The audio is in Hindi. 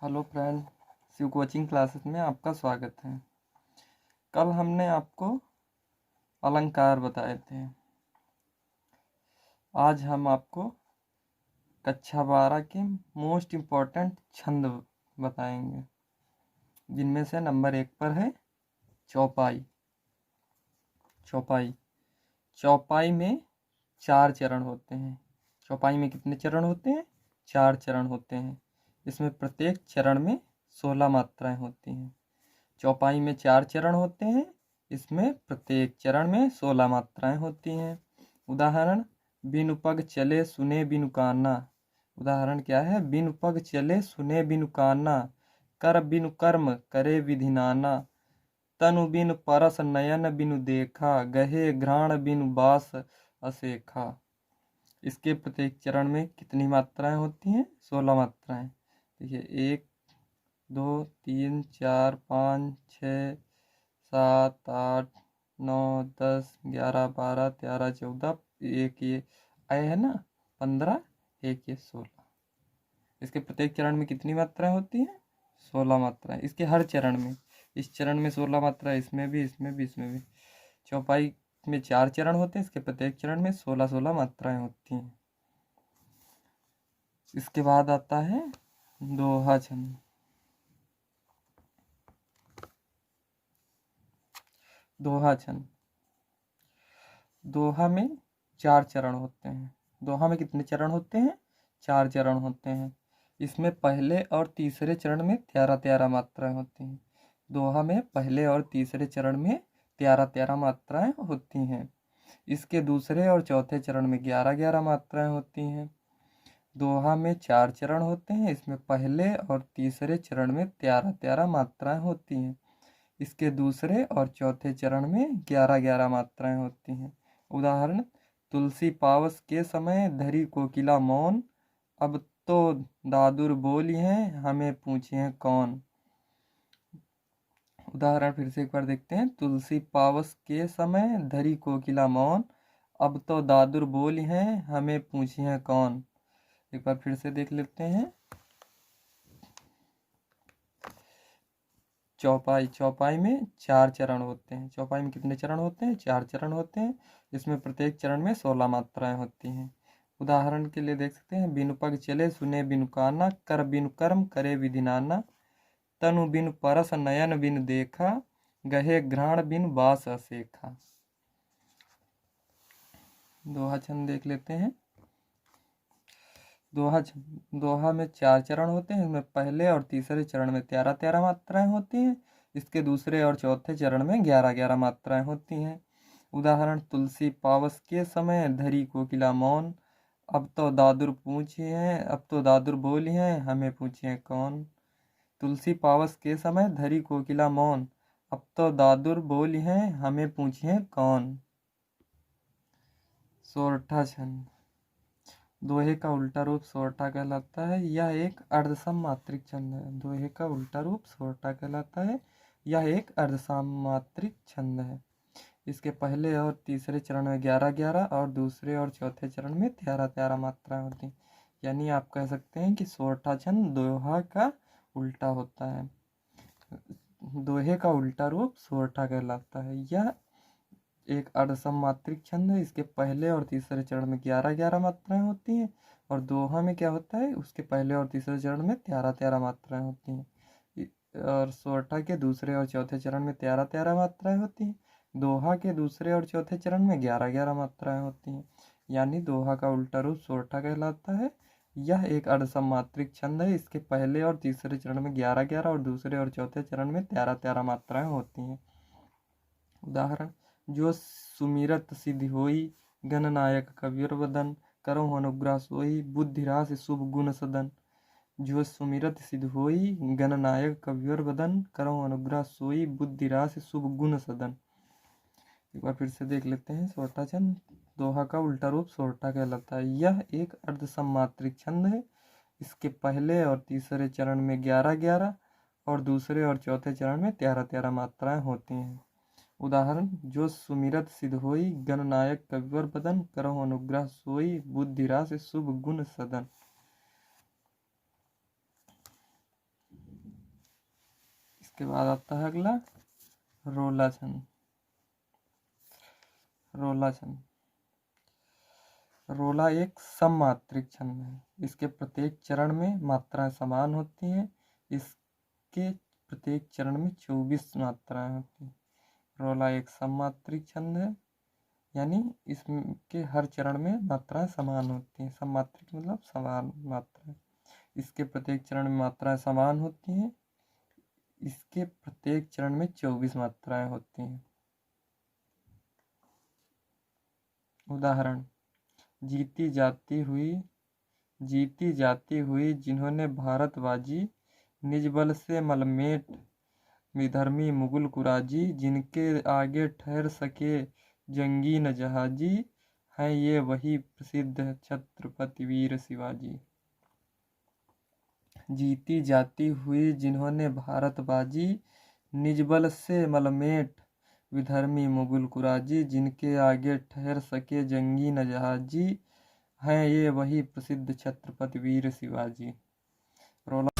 Hello friend, Shiv coaching classes में आपका स्वागत है। कल हमने आपको अलंकार बताए थे। आज हम आपको कक्षा 12 के मोस्ट इम्पॉर्टेंट छंद बताएंगे, जिनमें से नंबर 1 पर है चौपाई। चौपाई चौपाई में 4 चरण होते हैं। चौपाई में कितने चरण होते हैं? 4 चरण होते हैं। इसमें प्रत्येक चरण में 16 मात्राएं होती हैं। चौपाई में 4 चरण होते हैं। इसमें प्रत्येक चरण में 16 मात्राएं होती हैं। उदाहरण, बिनु पग चले सुने बिनु काना। उदाहरण क्या है? बिनु पग चले सुने बिनु काना, कर बिनु कर्म करे विधि नाना, तनु बिनु परस नयन बिनु देखा, गहे घ्राण बिनु बास असेखा। इसके प्रत्येक चरण में कितनी मात्राएं होती हैं? 16 मात्राएं। देखिए, 1 2 3 4 5 6 7 8 9 10 11 12 13 14, एक ये आए है ना 15, एक ये 16। इसके प्रत्येक चरण में कितनी मात्राएं होती हैं? 16 मात्राएं। इसके हर चरण में, इस चरण में 16 मात्राएं, इसमें भी, इसमें भी, इसमें भी। चौपाई में 4 चरण होते हैं। इसके प्रत्येक चरण में 16 मात्राएं होती हैं। इसके बाद आता है दोहा छंद। दोहा छंद। दोहा में 4 चरण होते हैं। दोहा में कितने चरण होते हैं? 4 चरण होते हैं। इसमें पहले और तीसरे चरण में 13-13 मात्राएं होती हैं। दोहा में पहले और तीसरे चरण में 13-13 मात्राएं होती हैं। इसके दूसरे और चौथे चरण में 11-11 मात्राएं होती हैं। दोहा में 4 चरण होते हैं। इसमें पहले और तीसरे चरण में 13-13 मात्राएं होती हैं। इसके दूसरे और चौथे चरण में 11-11 मात्राएं होती हैं। उदाहरण, तुलसी पावस के समय धरी कोकिला मौन, अब तो दादुर बोली हैं हमें पूछे कौन। उदाहरण फिर से एक बार देखते हैं। तुलसी पावस के समय धरी कोकिला मौन, अब तो दादुर बोली हैं हमें पूछे कौन। एक बार फिर से देख लेते हैं। चौपाई में 4 चरण होते हैं। चौपाई में कितने चरण होते हैं? 4 चरण होते हैं। इसमें प्रत्येक चरण में 16 मात्राएं होती हैं। उदाहरण के लिए देख सकते हैं। बिनु पग चले सुने बिनु काना, कर बिनु कर्म करे विधि नाना, तनु बिनु परस नयन बिनु देखा, गहे घ्राण बिनु बास असेखा। दोहा छंद देख लेते हैं। दोहा में 4 चरण होते हैं। इसमें पहले और तीसरे चरण में 13-13 मात्राएं होती हैं। इसके दूसरे और चौथे चरण में 11-11 मात्राएं होती हैं। उदाहरण, तुलसी पावस के समय धरी कोकिला मौन, अब तो दादुर बोली हैं हमें पूछिए कौन। तुलसी पावस के समय धरी कोकिला मौन, अब तो दादुर बोली हैं हमें पूछिए कौन। सोरठा छंद। दोहे का उल्टा रूप सोरठा कहलाता है। यह एक अर्धसममात्रिक छंद है। दोहे का उल्टा रूप सोरठा कहलाता है। यह एक अर्धसममात्रिक छंद है। इसके पहले और तीसरे चरण में 11-11 और दूसरे और चौथे चरण में 13-13 मात्राएं होती हैं। यानी आप कह सकते हैं कि सोरठा छंद दोहा का उल्टा होता है। दोहे का उल्टा रूप सोरठा कहलाता है। यह एक अर्धसममात्रिक छंद है। इसके पहले और तीसरे चरण में 11-11 मात्राएं होती हैं। और दोहा में क्या होता है? उसके पहले और तीसरे चरण में 13-13 मात्राएं होती हैं। और सोरठा के दूसरे और चौथे चरण में 13-13 मात्राएं होती हैं। दोहा के दूसरे और चौथे चरण में 11-11 मात्राएं होती हैं। यानी दोहा का उल्टा रूप सोरठा कहलाता है। यह एक अर्धसममात्रिक छंद है। इसके पहले और तीसरे चरण में 11-11 और दूसरे और चौथे चरण में 13-13 मात्राएं होती हैं। उदाहरण, जो सुमिरत सिद्धि होई, गणनायक कविर वदन, करो अनुग्रह सोई, बुद्धि रास शुभ गुण सदन। जो सुमिरत सिद्ध होई, गणनायक कविर वदन, करो अनुग्रह सोई, बुद्धि रास शुभ गुण सदन। एक बार फिर से देख लेते हैं। सोरठा छंद दोहा का उल्टा रूप सोरठा कहलाता है। यह एक अर्धसममात्रिक छंद है। इसके पहले और तीसरे चरण में 11-11 और दूसरे और चौथे चरण में 13-13 मात्राएं होती हैं। उदाहरण, जो सुमिरत सिद्ध होई, गणनायक कविवर बदन, करहु अनुग्रह सोई, बुद्धि रास शुभ गुण सदन। इसके बाद आता है अगला रोला छंद। रोला छंद, रोला एक सममात्रिक छंद है। इसके प्रत्येक चरण में मात्राएं समान होती हैं। इसके प्रत्येक चरण में 24 मात्राएं होती हैं। रोला एक सममात्रिक छंद है, यानी इसके हर चरण में मात्राएं समान होती हैं। सममात्रिक मतलब समान मात्राएं। इसके प्रत्येक चरण में मात्राएं समान होती हैं। इसके प्रत्येक चरण में 24 मात्राएं होती हैं। उदाहरण, जीती जाती हुई जिन्होंने भारत बाजी, निज बल से मलमेट विधर्मी मुगल कुराजी, जिनके आगे ठहर सके जंगी न जहाजी, हैं ये वही प्रसिद्ध छत्रपति वीर शिवाजी। जीती जाती हुई जिन्होंने भारत बाजी, निज बल से मलमेट विधर्मी मुगल कुराजी, जिनके आगे ठहर सके जंगी न जहाजी, हैं ये वही प्रसिद्ध छत्रपति वीर शिवाजी। रोला